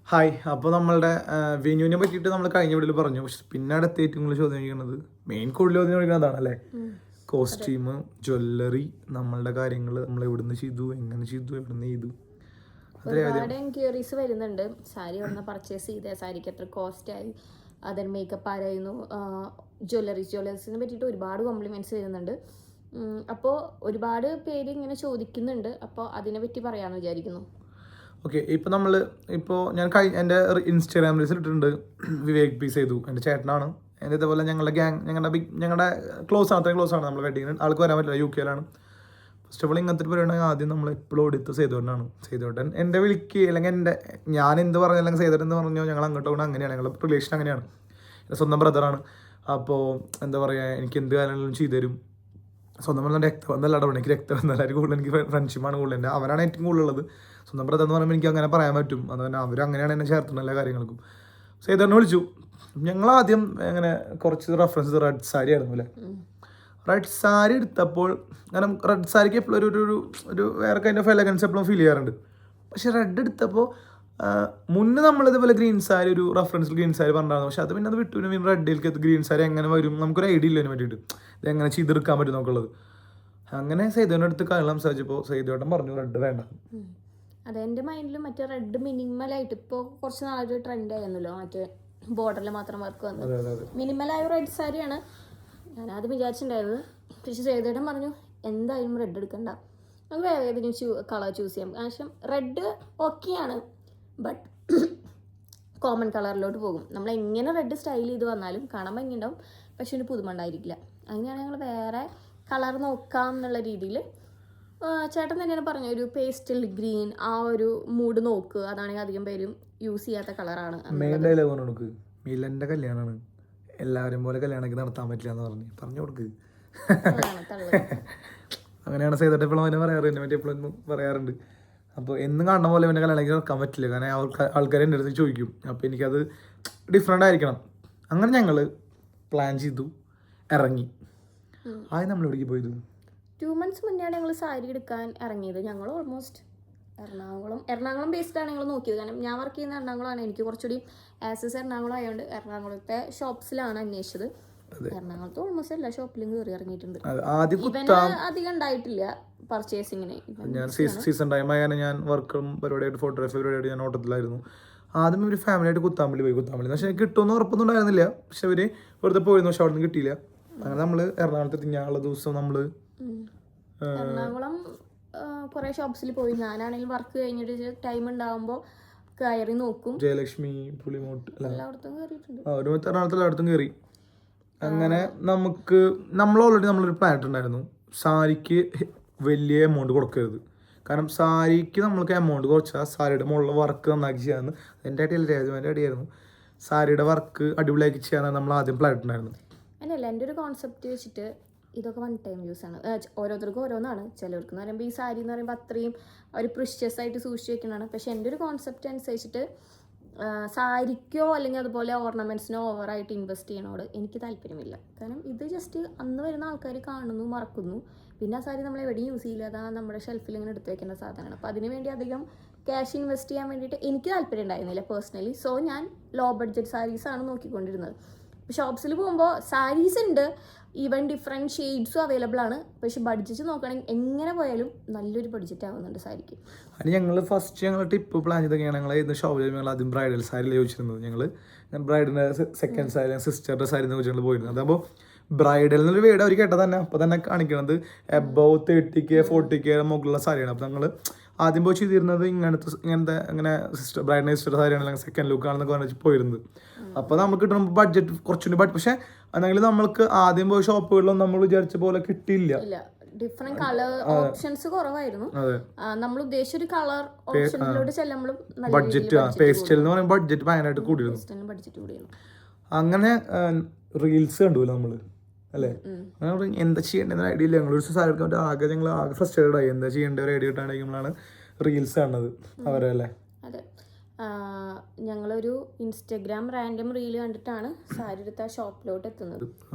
Hi. അപ്പോൾ നമ്മളുടെ വെന്യൂവിനെ പറ്റിയിട്ട് നമ്മൾ കഴിഞ്ഞ വീഡിയോയിൽ പറഞ്ഞു. പക്ഷെ പിന്നെ അടുത്ത് ഏറ്റവും കൂടുതൽ ചോദ്യം ചോദിക്കുന്നത് മെയിൻ കൂടുതൽ ചോദ്യം ചോദിക്കുന്നത് അതാണ് അല്ലേ? കോസ്റ്റ്യൂം, ജ്വല്ലറി, നമ്മളുടെ കാര്യങ്ങൾ, നമ്മൾ എവിടുന്ന് ചെയ്തു, എങ്ങനെ ചെയ്തു, എവിടുന്ന് ചെയ്തു, ഒരുപാട് എൻക്വയറീസ് വരുന്നുണ്ട്. സാരി എവിടെ പർച്ചേസ് ചെയ്ത, സാരിക്ക് എത്ര കോസ്റ്റ് ആയി, അതിന് മേക്കപ്പ് ആരായിരുന്നു, ജ്വല്ലറീസിനെ പറ്റിയിട്ട് ഒരുപാട് കോംപ്ലിമെന്റ്സ് വരുന്നുണ്ട്. അപ്പോൾ ഒരുപാട് പേര് ഇങ്ങനെ ചോദിക്കുന്നുണ്ട്. അപ്പോൾ അതിനെ പറ്റി പറയാമെന്ന് വിചാരിക്കുന്നു. ഓക്കെ. ഇപ്പോൾ ഞാൻ എൻ്റെ ഇൻസ്റ്റാഗ്രാം റീൽസ് ഇട്ടിട്ടുണ്ട്. വിവേക് പീസ് ചെയ്തു, എൻ്റെ ചേട്ടനാണ്. എൻ്റെ ഇതേപോലെ ഞങ്ങളുടെ ക്ലോസ് ആണ്, അത്രയും ക്ലോസ് ആണ്. നമ്മൾ വെഡിങ്ങിന് ആൾക്ക് വരാൻ പറ്റില്ല, UK-ലാണ്. ഫസ്റ്റ് ഓഫ് ഓൾ ഇങ്ങനത്തെ ഒരു പരിപാടി ആദ്യം നമ്മൾ എപ്പോഴും എടുത്ത് സേതുകൊണ്ടാണ്. സേതുകൊണ്ടൻ എൻ്റെ വിളിക്ക് അല്ലെങ്കിൽ ഞാൻ എന്ത് പറഞ്ഞാൽ അല്ലെങ്കിൽ സേതുകൊണ്ടൻ എന്ന് പറഞ്ഞാൽ ഞങ്ങൾ അങ്ങോട്ടോ അങ്ങനെയാണ്, ഞങ്ങളുടെ റിലേഷൻ അങ്ങനെയാണ്. എൻ്റെ സ്വന്തം ബ്രദറാണ്. അപ്പോൾ എന്താ പറയുക, എനിക്ക് എന്ത് കാര്യങ്ങളും ചെയ്തു തരും. സ്വന്തം ബന്ധം രക്തബന്ധമല്ല, എനിക്ക് രക്തബന്ധമല്ല, കൂടുതൽ എനിക്ക് ഫ്രണ്ട്ഷിപ്പാണ് കൂടുതൽ. എൻ്റെ അവനാണ് ഏറ്റവും കൂടുതലുള്ളത്. സ്വന്തം ബ്രദർ എന്ന് പറയുമ്പോൾ എനിക്ക് അങ്ങനെ പറയാൻ പറ്റും. അതുപോലെ അവരങ്ങനെയാണ് എന്നെ ചേർത്തുന്നത് എല്ലാ കാര്യങ്ങൾക്കും. സേതുവിനെ വിളിച്ചു. ഞങ്ങളാദ്യം അങ്ങനെ കുറച്ച് റെഫറൻസ് റെഡ് സാരി ആയിരുന്നു അല്ലേ. റെഡ് സാരി എടുത്തപ്പോൾ കാരണം റെഡ് സാരിക്ക് എപ്പോഴും ഒരു വേറെ കൈൻഡ് ഓഫ് എലഗൻസ് എപ്പോഴും ഫീൽ ചെയ്യാറുണ്ട്. പക്ഷെ റെഡ് എടുത്തപ്പോൾ മുന്നേ നമ്മളിതുപോലെ ഗ്രീൻ സാരി ഒരു റെഫറൻസിൽ ഗ്രീൻ സാരി പറഞ്ഞിരുന്നു. പക്ഷെ അത് പിന്നെ അത് വിട്ടു. പിന്നെ റെഡിലേക്ക് ഗ്രീൻ സാരി എങ്ങനെ വരും നമുക്കൊരു ഐഡിയ ഇല്ല അതിനെ പറ്റിയിട്ട്, ഇത് എങ്ങനെ ചെയ്തെടുക്കാൻ പറ്റും നമുക്കുള്ളത്. അങ്ങനെ സേതുവിൻ്റെ അടുത്ത് കാര്യം സംസാരിച്ചപ്പോൾ സേതുവേട്ടൻ പറഞ്ഞു റെഡ് വേണ്ട. അതെ, എൻ്റെ മൈൻഡിൽ മറ്റേ റെഡ് മിനിമലായിട്ട് ഇപ്പോൾ കുറച്ച് നാളൊരു ട്രെൻഡ് ആയിരുന്നല്ലോ, മറ്റേ ബോർഡറിൽ മാത്രം വർക്ക് വന്നത് മിനിമലായ റെഡ് സാരിയാണ് ഞാനത് വിചാരിച്ചിട്ടുണ്ടായിരുന്നത്. പക്ഷെ സേതുവേട്ടൻ പറഞ്ഞു എന്തായാലും റെഡ് എടുക്കണ്ട, നമുക്ക് വേറെ ഏതെങ്കിലും കളർ ചൂസ് ചെയ്യാം. കാരണം റെഡ് ഓക്കെയാണ്, ബട്ട് കോമൺ കളറിലോട്ട് പോകും. നമ്മൾ എങ്ങനെ റെഡ് സ്റ്റൈൽ ചെയ്ത് വന്നാലും കാണാൻ ഭംഗിയുണ്ടാവും, പക്ഷെ ഒരു പുതുമ ഉണ്ടായിരിക്കില്ല. അങ്ങനെയാണ് ഞങ്ങൾ വേറെ കളർ നോക്കാം എന്നുള്ള രീതിയിൽ ചേട്ടൻ തന്നെയാണ് പറഞ്ഞു, ഒരു പേസ്റ്റൽ ഗ്രീൻ ആ ഒരു മൂഡ് നോക്ക്, അതാണെങ്കിൽ അധികം പേരും യൂസ് ചെയ്യാത്ത കളറാണ്. മിലന്റെ കല്യാണമാണ്, എല്ലാവരും പോലെ കല്യാണം നടത്താൻ പറ്റില്ല എന്ന് പറഞ്ഞു കൊടുക്ക്. അങ്ങനെയാണ് സേതട്ട് എപ്പോഴും അവനെ പറയാറ്, എന്നെ പറ്റി എപ്പോഴും പറയാറുണ്ട്. അപ്പോൾ എന്നും കാണുന്ന പോലെ പിന്നെ കല്യാണം നടക്കാൻ പറ്റില്ല, കാരണം ആൾക്കാർ എൻ്റെ അടുത്ത് ചോദിക്കും. അപ്പോൾ എനിക്കത് ഡിഫറെൻ്റ് ആയിരിക്കണം. അങ്ങനെ ഞങ്ങൾ പ്ലാൻ ചെയ്തു, ഇറങ്ങി. ആദ്യം നമ്മൾ എവിടേക്ക് പോയത് 2 months മുന്നെയാണ് ഞങ്ങൾ സാരി എടുക്കാൻ ഇറങ്ങിയത്. ഞങ്ങൾ ഓൾമോസ്റ്റ് എറണാകുളം ബേസ്ഡാണ് ഞങ്ങൾ നോക്കിയത്. കാരണം ഞാൻ വർക്ക് ചെയ്യുന്ന എറണാകുളമാണ്, എനിക്ക് കുറച്ചുകൂടി ആക്സസ് എറണാകുളം ആയതുകൊണ്ട് എറണാകുളത്തെ ഷോപ്സിലാണ് അന്വേഷിച്ചത്. എറണാകുളത്ത് ഓൾമോസ്റ്റ് എല്ലാ ഷോപ്പിലും കയറി ഇറങ്ങിയിട്ടുണ്ട്. അധികം ഉണ്ടായിട്ടില്ല പർച്ചേസിങ്ങിന്. ഞാൻ സീസൺ ടൈം ആയാലും ഞാൻ വർക്കും പരിപാടിയായിട്ട് ഫോട്ടോഗ്രാഫി പരിപാടിയായിട്ട് ഞാൻ ഓട്ടത്തിലായിരുന്നു. ആദ്യം ഒരു ഫാമിലി ആയിട്ട് കുത്താമ്പള്ളി പോയി. പക്ഷെ കിട്ടുമെന്ന് ഉറപ്പൊന്നും ഉണ്ടായിരുന്നില്ല. പക്ഷെ അവര് വെറുതെ പോയിരുന്നു, പക്ഷെ അവിടെ നിന്ന് കിട്ടിയില്ല. അങ്ങനെ നമ്മള് എറണാകുളത്ത് ഞാനുള്ള ദിവസം നമ്മള് എറണാകുളം കുറെ ഷോപ്സിൽ പോയി. ഞാനാണെങ്കിൽ വർക്ക് കഴിഞ്ഞിട്ട് ടൈം ഉണ്ടാകുമ്പോൾ കയറി നോക്കും. ജയലക്ഷ്മി, പുളിമോട്ട്, എല്ലായിടത്തും കയറിയിട്ടുണ്ട്. എറണാകുളത്ത് എല്ലായിടത്തും കയറി. അങ്ങനെ നമ്മൾ ഓൾറെഡി നമ്മളൊരു പ്ലാൻ ഇട്ടുണ്ടായിരുന്നു, സാരിക്ക് വലിയ എമൗണ്ട് കൊടുക്കരുത്. കാരണം സാരിക്ക് നമ്മൾക്ക് എമൗണ്ട് കുറച്ചാൽ സാരിയുടെ മുകളിൽ വർക്ക് നന്നാക്കി ചെയ്യാമെന്ന് എൻ്റെ അടിയല്ല, രാജുവിൻ്റെ അടിയായിരുന്നു. സാരിയുടെ വർക്ക് അടിപൊളിയാക്കി ചെയ്യാനാണ് നമ്മൾ ആദ്യം പ്ലാൻ ഇട്ടുണ്ടായിരുന്നത്. അങ്ങനെയല്ല, എൻ്റെ ഒരു കോൺസെപ്റ്റ് വെച്ചിട്ട് ഇതൊക്കെ 1 time യൂസ് ആണ്. ഓരോരുത്തർക്കും ഓരോന്നാണ്. ചിലർക്ക് എന്ന് പറയുമ്പോൾ ഈ സാരി എന്ന് പറയുമ്പോൾ അത്രയും ഒരു പ്രിഷ്യസ് ആയിട്ട് സൂക്ഷിച്ച് വെക്കുന്നതാണ്. പക്ഷെ എൻ്റെ ഒരു കോൺസെപ്റ്റ് അനുസരിച്ചിട്ട് സാരിക്കോ അല്ലെങ്കിൽ അതുപോലെ ഓർണമെൻറ്റ്സിനോ ഓവറായിട്ട് ഇൻവെസ്റ്റ് ചെയ്യണോട് എനിക്ക് താല്പര്യമില്ല. കാരണം ഇത് ജസ്റ്റ് അന്ന് വരുന്ന ആൾക്കാർ കാണുന്നു, മറക്കുന്നു. പിന്നെ ആ സാരി നമ്മൾ എവിടെയും യൂസ് ചെയ്യില്ല, അതാ നമ്മുടെ ഷെൽഫിൽ ഇങ്ങനെ എടുത്ത് വെക്കേണ്ട സാധനമാണ്. അപ്പോൾ അതിന് വേണ്ടി അധികം ക്യാഷ് ഇൻവെസ്റ്റ് ചെയ്യാൻ വേണ്ടിയിട്ട് എനിക്ക് താല്പര്യം ഉണ്ടായിരുന്നില്ല പേഴ്സണലി. സോ ഞാൻ ലോ ബഡ്ജറ്റ് സാരീസാണ് നോക്കിക്കൊണ്ടിരുന്നത്. ഷോപ്സിൽ പോകുമ്പോൾ സാരീസ് ഉണ്ട്, ഈവൻ ഡിഫറെൻറ്റ് ഷെയ്ഡ്സും അവൈലബിൾ ആണ്. പക്ഷെ ബഡ്ജറ്റ് നോക്കുകയാണെങ്കിൽ എങ്ങനെ പോയാലും നല്ലൊരു ബഡ്ജറ്റ് ആവുന്നുണ്ട് സാരിക്ക്. അത് ഞങ്ങൾ ടിപ്പ് പ്ലാൻ ചെയ്തൊക്കെയാണ്. ഞങ്ങൾ ഷോപ്പിൽ ഞങ്ങൾ ആദ്യം ബ്രൈഡൽ സാരി ചോദിച്ചിരുന്നത്. ഞങ്ങൾ ബ്രൈഡിൻ്റെ സെക്കൻഡ് സാരി, സിസ്റ്ററുടെ സാരി എന്ന് വെച്ചാൽ പോയിരുന്നത്. അതാകുമ്പോൾ ബ്രൈഡൽ എന്നൊരു വീട് അവർ കേട്ടത് തന്നെ അപ്പോൾ തന്നെ കാണിക്കുന്നത് എബവ് 30K 40K മുകളിലുള്ള സാരിയാണ്. അപ്പോൾ ഞങ്ങൾ ആദ്യം പോയി ചെയ്തിരുന്നത് ഇങ്ങനെ ബ്രൈഡിൻ്റെ സിസ്റ്റർ സാരിയാണ്, അല്ലെങ്കിൽ സെക്കൻഡ് ലുക്ക് ആണെന്നൊക്കെ പറഞ്ഞിട്ട് പോയിരുന്നത്. അപ്പോൾ നമുക്ക് കിട്ടുമ്പോൾ ബഡ്ജറ്റ് കുറച്ചുകൂടി പക്ഷെ അതെങ്കിൽ നമ്മൾക്ക് ആദ്യം പോയ ഷോപ്പുകളിലൊന്നും നമ്മൾ വിചാരിച്ച പോലെ കിട്ടിയില്ല. ഡിഫറെന്റ് കളർ ഓപ്ഷൻസ് കുറവായിരുന്നു. നമ്മൾ ഉദ്ദേശിച്ച ഒരു കളർ ഓപ്ഷനിലോട്ട് ചെല്ലുമ്പോഴും ബഡ്ജറ്റ് പേസ്റ്റൽ എന്ന് പറയുമ്പോൾ ബഡ്ജറ്റ് ഭയങ്കരമായിട്ട് കൂടിയിരുന്നു. അങ്ങനെ റീൽസ് കണ്ടുല്ലോ നമ്മള് അല്ലേ, എന്താ ചെയ്യേണ്ടത് ഐഡിയ ഇല്ല. ഞങ്ങളൊരു സാരി എടുക്കാൻ ഞങ്ങൾ ആകെ ഫ്രസ്ട്രേറ്റഡ് ആയി. എന്താ ചെയ്യേണ്ട ഒരു ഐഡിയ കിട്ടാണെങ്കിലാണ് റീൽസ് കാണുന്നത് അവരെ അല്ലേ. അതെ, ഞങ്ങളൊരു ഇൻസ്റ്റഗ്രാം റാൻഡം റീൽ കണ്ടിട്ടാണ് സാരി എടുത്ത ഷോപ്പിലോട്ട് എത്തുന്നത്.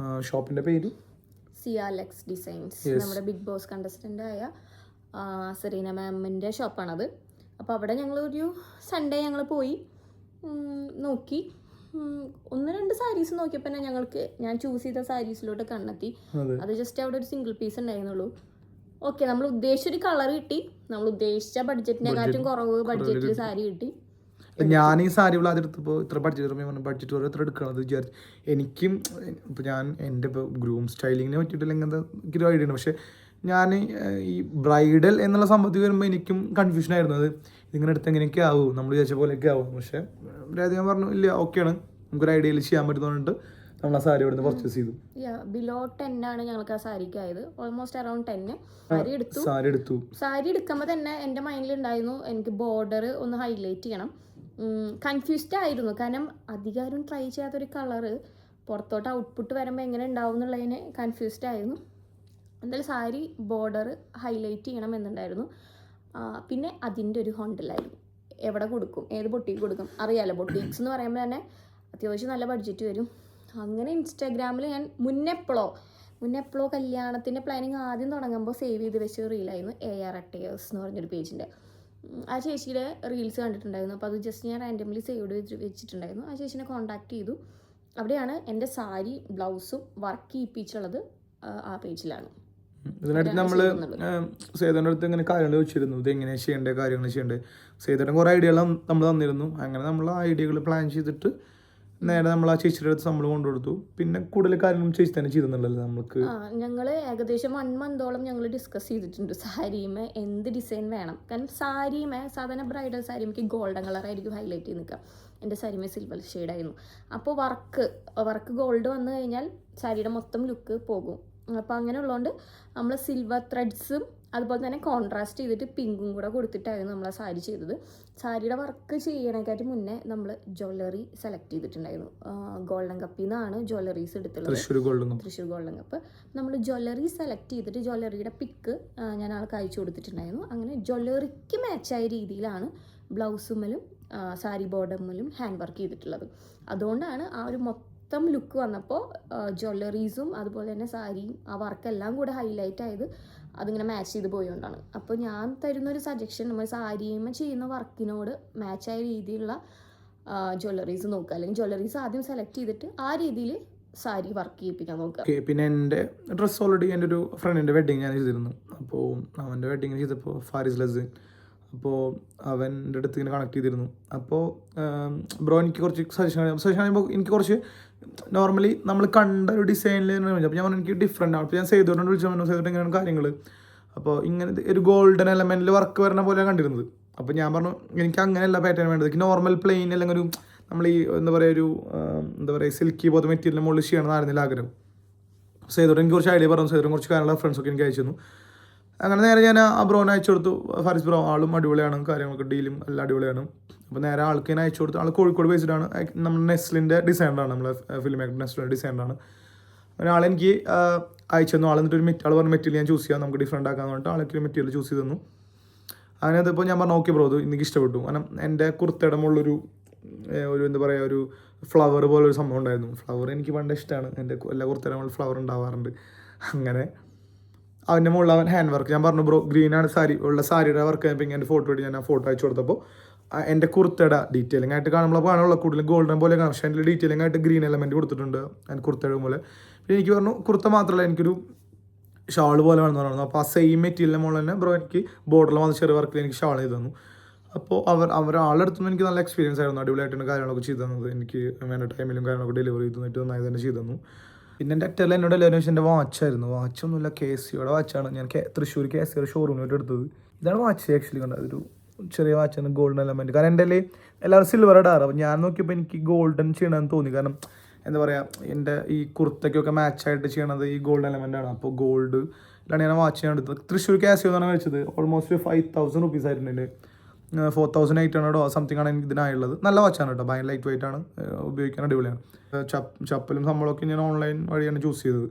ഷോപ്പിന്റെ പേര് സിയാലെക്സ് ഡിസൈൻസ്. നമ്മുടെ ബിഗ് ബോസ് കണ്ടസ്റ്റന്റ് ആയ സെറീന മാമിന്റെ ഷോപ്പാണത്. അപ്പോൾ അവിടെ ഞങ്ങളൊരു സൺഡേ ഞങ്ങൾ പോയി. നോക്കി. 1-2 സാരീസ് നോക്കിയപ്പോൾ തന്നെ ഞാൻ ചൂസ് ചെയ്ത സാരീസിലോട്ട് കണ്ടെത്തി. അത് ജസ്റ്റ് അവിടെ ഒരു സിംഗിൾ പീസ് ഉണ്ടായിരുന്നുള്ളൂ. ഓക്കെ, നമ്മൾ ഉദ്ദേശിച്ചൊരു കളർ കിട്ടി, നമ്മൾ ഉദ്ദേശിച്ച ബഡ്ജറ്റിനെക്കാട്ടും കുറവ് ബഡ്ജറ്റിൽ സാരി കിട്ടി. ഞാൻ ഈ സാരി ആദ്യം എടുത്തപ്പോൾ ഇത്ര ബഡ്ജറ്റ് ഓരോ എത്ര എടുക്കണത് വിചാരിച്ചു. എനിക്കും ഇപ്പോൾ ഞാൻ എൻ്റെ ഇപ്പോൾ ഗ്രൂം സ്റ്റൈലിങ്ങിനെ പറ്റിയിട്ടില്ലെങ്കിൽ എനിക്കൊരു ഐഡിയ ഉണ്ട്. പക്ഷേ ഞാൻ ഈ ബ്രൈഡൽ എന്നുള്ള സംഭവത്തിൽ വരുമ്പോൾ എനിക്കും കൺഫ്യൂഷൻ ആയിരുന്നു. അത് ഇതിങ്ങനെ എടുത്ത് എങ്ങനെയൊക്കെ ആവും, നമ്മൾ വിചാരിച്ച പോലെയൊക്കെ ആവും. പക്ഷേ രാധിക പറഞ്ഞു ഇല്ല ഓക്കെയാണ്, നമുക്കൊരു ഐഡിയയിൽ ചെയ്യാൻ പറ്റുന്നതുകൊണ്ട് നമ്മൾ ആ സാരി ഇവിടെ നിന്ന് പർച്ചേസ് ചെയ്തു. ബിലോ 10 ആണ് ഞങ്ങൾക്ക് ആ സാരിക്ക് ആയത്. ഓൾമോസ്റ്റ് അറൌണ്ട് 10 സാരി എടുത്തു. സാരി എടുക്കുമ്പോൾ തന്നെ എൻ്റെ മൈൻഡിലുണ്ടായിരുന്നു എനിക്ക് ബോർഡർ ഒന്ന് ഹൈലൈറ്റ് ചെയ്യണം. കൺഫ്യൂസ്ഡ് ആയിരുന്നു, കാരണം അധികാരം ട്രൈ ചെയ്യാത്തൊരു കളറ് പുറത്തോട്ട് ഔട്ട്പുട്ട് വരുമ്പോൾ എങ്ങനെ ഉണ്ടാവും എന്നുള്ളതിന് കൺഫ്യൂസ്ഡ് ആയിരുന്നു. എന്തായാലും സാരി ബോർഡർ ഹൈലൈറ്റ് ചെയ്യണം എന്നുണ്ടായിരുന്നു. പിന്നെ അതിൻ്റെ ഒരു ഹോണ്ടലായിരുന്നു, എവിടെ കൊടുക്കും, ഏത് ബൊട്ടീക്ക് കൊടുക്കും. അറിയാമല്ലോ, ബൊട്ടീക്സ് എന്ന് പറയുമ്പോൾ തന്നെ അത്യാവശ്യം നല്ല ബഡ്ജറ്റ് വരും. അങ്ങനെ ഇൻസ്റ്റാഗ്രാമിൽ ഞാൻ മുന്നെപ്പോഴോ കല്യാണത്തിൻ്റെ പ്ലാനിങ് ആദ്യം തുടങ്ങുമ്പോൾ സേവ് ചെയ്ത് വെച്ച റീലായിരുന്നു AR Attires എന്ന് പറഞ്ഞൊരു പേജിൻ്റെ. ആ ചേച്ചിയുടെ റീൽസ് കണ്ടിട്ടുണ്ടായിരുന്നു. അപ്പോൾ അത് ജസ്റ്റ് ഞാൻ റാൻഡംലി സേവ് ചെയ്ത് വെച്ചിട്ടുണ്ടായിരുന്നു. ആ ചേച്ചിനെ കോൺടാക്ട് ചെയ്തു. അവിടെയാണ് എൻ്റെ സാരി ബ്ലൗസും വർക്ക് ചെയ്യിപ്പിച്ചുള്ളത് ആ പേജിലാണ്. ഇതിനായിട്ട് നമ്മൾ സേതുവിൻ്റെ അടുത്ത് ഇങ്ങനെ കാര്യങ്ങൾ ചോദിച്ചിരുന്നു, ഇത് എങ്ങനെ ചെയ്യേണ്ടത്, കാര്യങ്ങൾ ചെയ്യേണ്ടത്. സേതുവിൻ്റെ കുറേ ഐഡിയകൾ നമ്മൾ തന്നിരുന്നു. അങ്ങനെ നമ്മൾ ആ ഐഡിയകൾ പ്ലാൻ ചെയ്തിട്ട് നേരെ നമ്മൾ ആ ചേച്ചിയുടെ അടുത്ത് നമ്മൾ കൊണ്ടുകൊടുത്തു. പിന്നെ കൂടുതൽ കാര്യങ്ങളും ചേച്ചി തന്നെ ചെയ്തെന്നുള്ളല്ലോ നമുക്ക്. ഞങ്ങൾ ഏകദേശം 1 മന്തോളം ഞങ്ങൾ ഡിസ്കസ് ചെയ്തിട്ടുണ്ട് സാരിമേ എന്ത് ഡിസൈൻ വേണം. കാരണം സാരിമേ സാധാരണ ബ്രൈഡൽ സാരിമേക്ക് ഗോൾഡൻ കളറായിരിക്കും ഹൈലൈറ്റ് ചെയ്ത് നിൽക്കുക. എൻ്റെ സാരിമേ സിൽവർ ഷെയ്ഡായിരുന്നു. അപ്പോൾ വർക്ക് ഗോൾഡ് വന്നു കഴിഞ്ഞാൽ സാരിയുടെ മൊത്തം ലുക്ക് പോകും. അപ്പോൾ അങ്ങനെ ഉള്ളതുകൊണ്ട് നമ്മൾ സിൽവർ ത്രെഡ്സും അതുപോലെ തന്നെ കോൺട്രാസ്റ്റ് ചെയ്തിട്ട് പിങ്കും കൂടെ കൊടുത്തിട്ടായിരുന്നു നമ്മൾ ആ സാരി ചെയ്തത്. സാരിയുടെ വർക്ക് ചെയ്യണേക്കാട്ടി മുന്നേ നമ്മൾ ജ്വല്ലറി സെലക്ട് ചെയ്തിട്ടുണ്ടായിരുന്നു. ഗോൾഡൻ കപ്പിൽ നിന്നാണ് ജ്വല്ലറീസ് എടുത്തുള്ളത്, തൃശ്ശൂർ ഗോൾഡൻ കപ്പ്. നമ്മൾ ജ്വല്ലറി സെലക്ട് ചെയ്തിട്ട് ജ്വല്ലറിയുടെ പിക്ക് ഞാൻ ആൾക്ക് അയച്ചു കൊടുത്തിട്ടുണ്ടായിരുന്നു. അങ്ങനെ ജ്വല്ലറിക്ക് മാച്ചായ രീതിയിലാണ് ബ്ലൗസുമ്മലും സാരി ബോർഡറുമ്മലും ഹാൻഡ് വർക്ക് ചെയ്തിട്ടുള്ളത്. അതുകൊണ്ടാണ് ആ ഒരു മൊത്തം ലുക്ക് വന്നപ്പോൾ ജ്വല്ലറീസും അതുപോലെ തന്നെ സാരിയും ആ വർക്കെല്ലാം കൂടെ ഹൈലൈറ്റ് ആയത് അതിങ്ങനെ മാച്ച് ചെയ്ത് പോയതുകൊണ്ടാണ്. അപ്പോൾ ഞാൻ തരുന്നൊരു സജഷൻ, നമ്മൾ സാരിയുമ്മ ചെയ്യുന്ന വർക്കിനോട് മാച്ചായ രീതിയിലുള്ള ജ്വല്ലറീസ് നോക്കുക, അല്ലെങ്കിൽ ജ്വല്ലറീസ് ആദ്യം സെലക്ട് ചെയ്തിട്ട് ആ രീതിയിൽ സാരി വർക്ക് ചെയ്യിപ്പിക്കാൻ നോക്കുക. പിന്നെ എൻ്റെ ഡ്രസ്സ് ഓൾറെഡി എൻ്റെ ഒരു ഫ്രണ്ടിൻ്റെ വെഡിങ് ഞാൻ ചെയ്തിരുന്നു. അപ്പോൾ അവൻ്റെ വെഡിങ് ചെയ്തപ്പോൾ ഫാരിസ് ലസിൻ, അപ്പോൾ അവൻ്റെ അടുത്ത് ഇങ്ങനെ കണക്ട് ചെയ്തിരുന്നു. അപ്പോൾ ബ്രോ എനിക്ക് കുറച്ച് സജഷൻ പറയുമ്പോൾ എനിക്ക് കുറച്ച് നോർമലി നമ്മൾ കണ്ട ഒരു ഡിസൈനിൽ അപ്പോൾ ഞാൻ പറഞ്ഞു എനിക്ക് ഡിഫറെൻ്റ് ആണ്. അപ്പോൾ ഞാൻ സേതുവിനോട് വിളിച്ചു പറഞ്ഞു, സേതുവിൻ്റെ ഇങ്ങനെയാണ് കാര്യങ്ങൾ, അപ്പോൾ ഇങ്ങനെ ഒരു ഗോൾഡൻ എലമെൻറ്റിൽ വർക്ക് വരുന്ന പോലെയാണ് കണ്ടിരുന്നത്. അപ്പോൾ ഞാൻ പറഞ്ഞു എനിക്ക് അങ്ങനെയല്ല പാറ്റേൺ വേണ്ടത്, എനിക്ക് നോർമൽ പ്ലെയിൻ അല്ലെങ്കിൽ ഒരു നമ്മൾ ഈ എന്താ പറയുക സിൽക്കി പോലത്തെ മെറ്റീരിയലിന് മുകളിൽ ചെയ്യണമെന്നായിരുന്നില്ല ആഗ്രഹം. സേതുവിന് എനിക്ക് കുറച്ച് ഐഡിയ പറഞ്ഞു, സേതുവിന് കുറച്ച് കാര്യമുള്ള ഫ്രണ്ട്സൊക്കെ എനിക്ക് അയച്ചു തന്നു. അങ്ങനെ നേരെ ഞാൻ ആ ബ്രോനെ അയച്ചു കൊടുത്തു. ഫാരിസ് ബ്രോ ആളും അടിപൊളിയാണ്, കാര്യങ്ങളൊക്കെ ഡീലും എല്ലാം അടിപൊളിയാണ്. അപ്പോൾ നേരെ ആൾക്ക് ഞാൻ അയച്ചു കൊടുത്തു. ആൾ കോഴിക്കോട് ബേസ്ഡാണ്, നമ്മുടെ നെസ്ലിൻ്റെ ഡിസൈനറാണ്, നമ്മളെ ഫിലിം മേക്കർ നെസ്ലിൻ്റെ ഡിസൈനറാണ്. അങ്ങനെ ആളെനിക്ക് അയച്ചു തന്നു. ആൾ എന്നിട്ട് ഒരു ആൾ പറഞ്ഞ മെറ്റീരിയൽ ഞാൻ ചൂസ് ചെയ്യാം, നമുക്ക് ഡിഫറെൻ്റ് ആക്കാമെന്ന് പറഞ്ഞിട്ട് ആൾക്ക് മെറ്റീരിയൽ ചൂസ് ചെയ്ത് തന്നു. അങ്ങനെ അതിപ്പോൾ ഞാൻ പറഞ്ഞു ഓക്കെ ബ്രോ ഇത് എനിക്ക് ഇഷ്ടപ്പെട്ടു. കാരണം എൻ്റെ കുർത്തയുടെ മുകളിലൊരു എന്താ പറയുക ഒരു ഫ്ലവർ പോലെ ഒരു സംഭവം ഉണ്ടായിരുന്നു. ഫ്ലവർ എനിക്ക് പണ്ട് ഇഷ്ടമാണ്, എൻ്റെ എല്ലാ കുർത്തയുടെ മുകളിൽ ഫ്ലവർ ഉണ്ടാവാറുണ്ട്. അങ്ങനെ അവൻ്റെ മുകളിൽ അവൻ ഹാൻഡ് വർക്ക്, ഞാൻ പറഞ്ഞു ബ്രോ ഗ്രീനാണ് സാരി ഉള്ള സാരിയുടെ വർക്ക് ആയപ്പോൾ എൻ്റെ ഫോട്ടോ ഇട്ട് ഞാൻ ആ ഫോട്ടോ അയച്ചു കൊടുത്തപ്പോൾ എൻ്റെ കുർത്തയുടെ ഡീറ്റെയിലിംഗ് ആയിട്ട് കാണുമ്പോൾ കാണുള്ള കൂടുതലും ഗോൾഡൻ പോലെ കാണും, പക്ഷേ അതിൻ്റെ ഡീറ്റെയിലിംഗ് ആയിട്ട് ഗ്രീൻ എലമെൻറ്റ് കൊടുത്തിട്ടുണ്ട് എൻ്റെ കുർത്തയുടെ പോലെ. പിന്നെ എനിക്ക് പറഞ്ഞു കുർത്ത മാത്രമല്ല എനിക്കൊരു ഷാൾ പോലെ വേണമെന്ന് പറഞ്ഞു. അപ്പോൾ ആ സെയിം മെറ്റീരിയലിൻ്റെ മുകളിൽ തന്നെ ബ്രോ എനിക്ക് ബോർഡറിൽ വന്ന ചെറിയ വർക്കിൽ എനിക്ക് ഷാൾ ചെയ്ത് തന്നു. അപ്പോൾ അവരാളെടുത്തുനിന്ന് എനിക്ക് നല്ല എക്സ്പീരിയൻസ് ആയിരുന്നു, അടിപൊളിയായിട്ടാണ് കാര്യങ്ങളൊക്കെ ചെയ്തു തന്നത്. എനിക്ക് വേണ്ട ടൈമിലും കാര്യങ്ങളൊക്കെ ഡെലിവറി ചെയ്ത് തന്നിട്ട് നന്നായി തന്നെ ചെയ്തു തന്നു. പിന്നെ എൻ്റെ അറ്ററിൽ എന്നോട് എല്ലാവരും വെച്ചാൽ എൻ്റെ വാച്ചായിരുന്നു. വാച്ചൊന്നുമില്ല, KCയുടെ വാച്ചാണ്. ഞാൻ തൃശ്ശൂർ KCയുടെ ഷോറൂമിലോട്ട് എടുത്തത്. ഇതാണ് വാച്ച് ആക്ച്വലി കണ്ടത്, അതൊരു ചെറിയ വാച്ചാണ്, ഗോൾഡൻ എലമെൻറ്റ്. കാരണം എൻ്റെ എല്ലാവരും സിൽവർ ഇടാറ്, അപ്പോൾ ഞാൻ നോക്കിയപ്പോൾ എനിക്ക് ഗോൾഡൻ ചെയ്യണമെന്ന് തോന്നി. കാരണം എന്താ പറയുക എൻ്റെ ഈ കുർത്തയ്ക്കൊക്കെ മാച്ചായിട്ട് ചെയ്യണത് ഈ ഗോൾഡൻ എലമെൻ്റാണ്. അപ്പോൾ ഗോൾഡ് ഇതാണ് ഞാൻ വാച്ച് ചെയ്യാൻ എടുത്തത്. തൃശ്ശൂർ KC എന്നാണ് മേടിച്ചത്. ഓൾമോസ്റ്റ് 5,000 റുപ്പീസ് ആയിരുന്നു. എൻ്റെ 4,800 സംതിങ് ആണ് എനിക്ക് ഇതിനായുള്ളത്. നല്ല വാച്ചാണ് കേട്ടോ, ഭയങ്കര ലൈറ്റ് വെയിറ്റ് ആണ്, ഉപയോഗിക്കാൻ അടിപൊളിയാണ്. ചപ്പലും സംഭവമൊക്കെ ഞാൻ ഓൺലൈൻ വഴിയാണ് ചൂസ് ചെയ്തത്.